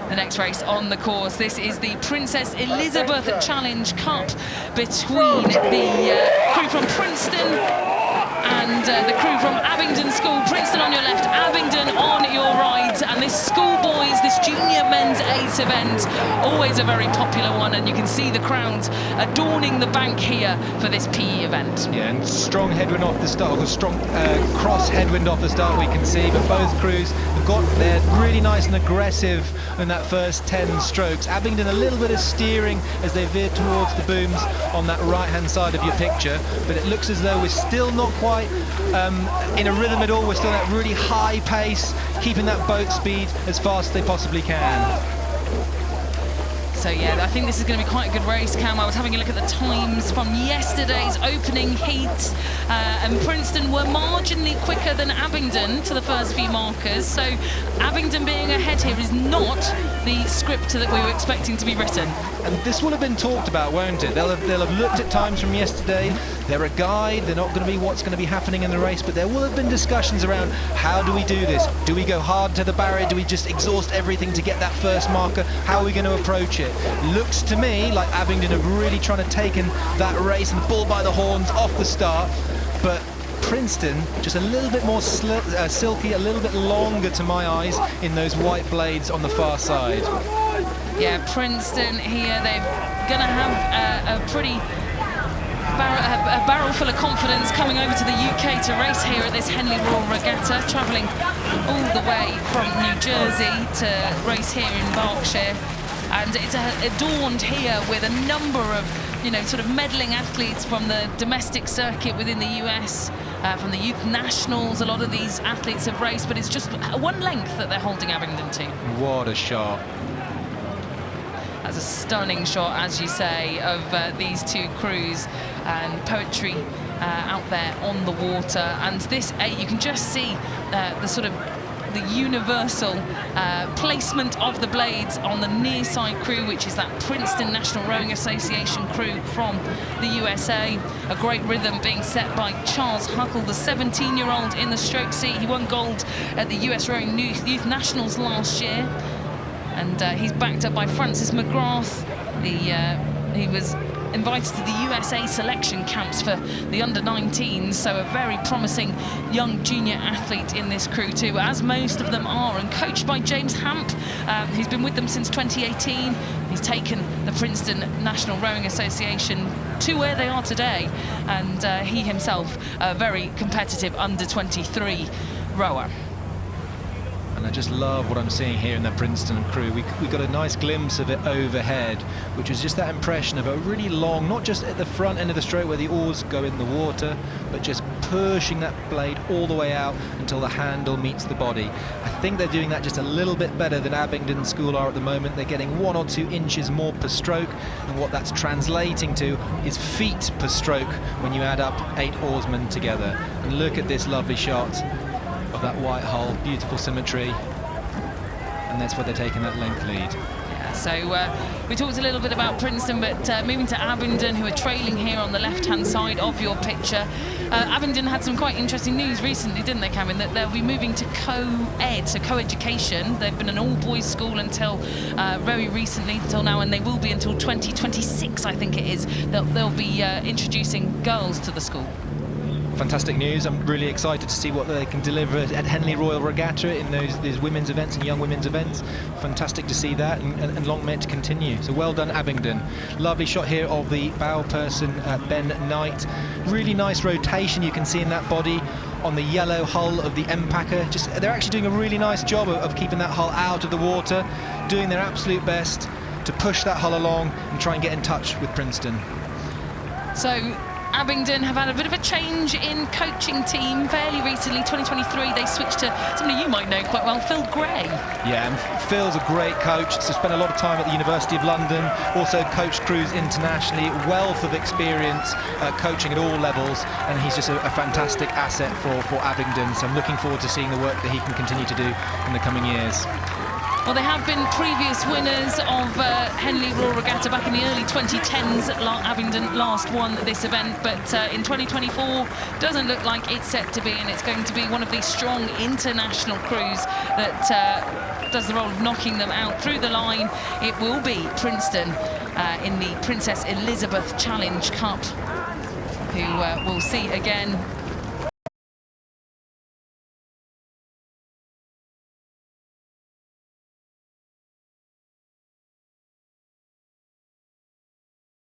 The next race on the course, this is the Princess Elizabeth Challenge Cup between the crew from Princeton and the crew from Abingdon School. Princeton on your left, Abingdon on your right, and this schoolboys, this junior men's eight event, always a very popular one, and you can see the crowd adorning the bank here for this PE event. Yeah, and strong headwind off the start, or strong cross headwind off the start we can see, but both crews have got there really nice and aggressive in that first 10 strokes. Abingdon a little bit of steering as they veer towards the booms on that right-hand side of your picture, but it looks as though we're still not quite in a rhythm at all. We're still at that really high pace, keeping that boat speed as fast as they possibly can. So yeah, I think this is going to be quite a good race, Cam. I was having a look at the times from yesterday's opening heat, and Princeton were marginally quicker than Abingdon to the first few markers. So Abingdon being ahead here is not the script that we were expecting to be written. And this will have been talked about, won't it? They'll have looked at times from yesterday. They're a guide. They're not going to be what's going to be happening in the race, but there will have been discussions around how do we do this? Do we go hard to the barrier? Do we just exhaust everything to get that first marker? How are we going to approach it? Looks to me like Abingdon have really trying to taken that race and bull by the horns off the start, but Princeton just a little bit more silky, a little bit longer to my eyes in those white blades on the far side. Yeah, Princeton here, they're going to have a pretty a barrel full of confidence coming over to the UK to race here at this Henley Royal Regatta, travelling all the way from New Jersey to race here in Berkshire. And it's adorned here with a number of, you know, sort of meddling athletes from the domestic circuit within the US, from the youth nationals. A lot of these athletes have raced, but it's just one length that they're holding Abingdon to. What a shot. That's a stunning shot, as you say, of these two crews, and poetry out there on the water. And this eight, you can just see the sort of the universal placement of the blades on the near side crew, which is that Princeton National Rowing Association crew from the USA. A great rhythm being set by Charles Huckle, the 17-year-old in the stroke seat. He won gold at the US Rowing Youth Nationals last year, and he's backed up by Francis McGrath. He was invited to the U.S.A. selection camps for the under-19s, so a very promising young junior athlete in this crew too, as most of them are, and coached by James Hamp, who's been with them since 2018. He's taken the Princeton National Rowing Association to where they are today, and he himself a very competitive under-23 rower. And I just love what I'm seeing here in that Princeton crew. We got a nice glimpse of it overhead, which was just that impression of a really long, not just at the front end of the stroke where the oars go in the water, but just pushing that blade all the way out until the handle meets the body. I think they're doing that just a little bit better than Abingdon School are at the moment. They're getting 1 or 2 inches more per stroke, and what that's translating to is feet per stroke when you add up 8 oarsmen together. And look at this lovely shot of that white hull, beautiful symmetry, and that's where they're taking that length lead. Yeah, so we talked a little bit about Princeton, but moving to Abingdon, who are trailing here on the left-hand side of your picture. Abingdon had some quite interesting news recently, didn't they, Cameron, that they'll be moving to co-ed, so co-education. They've been an all-boys school until very recently, until now, and they will be until 2026, I think it is. They'll be introducing girls to the school. Fantastic news. I'm really excited to see what they can deliver at Henley Royal Regatta in these women's events and young women's events. Fantastic to see that, and long may it continue. So well done, Abingdon. Lovely shot here of the bow person, Ben Knight. Really nice rotation you can see in that body on the yellow hull of the M-Packer. They're actually doing a really nice job of keeping that hull out of the water, doing their absolute best to push that hull along and try and get in touch with Princeton. So Abingdon have had a bit of a change in coaching team fairly recently. 2023, they switched to somebody you might know quite well, Phil Gray. Yeah, and Phil's a great coach. So spent a lot of time at the University of London, also coached crews internationally, wealth of experience coaching at all levels, and he's just a fantastic asset for Abingdon. So I'm looking forward to seeing the work that he can continue to do in the coming years. Well, they have been previous winners of Henley Royal Regatta back in the early 2010s. Abingdon last won this event, but in 2024 doesn't look like it's set to be, and it's going to be one of these strong international crews that does the role of knocking them out through the line. It will be Princeton in the Princess Elizabeth Challenge Cup, who we'll see again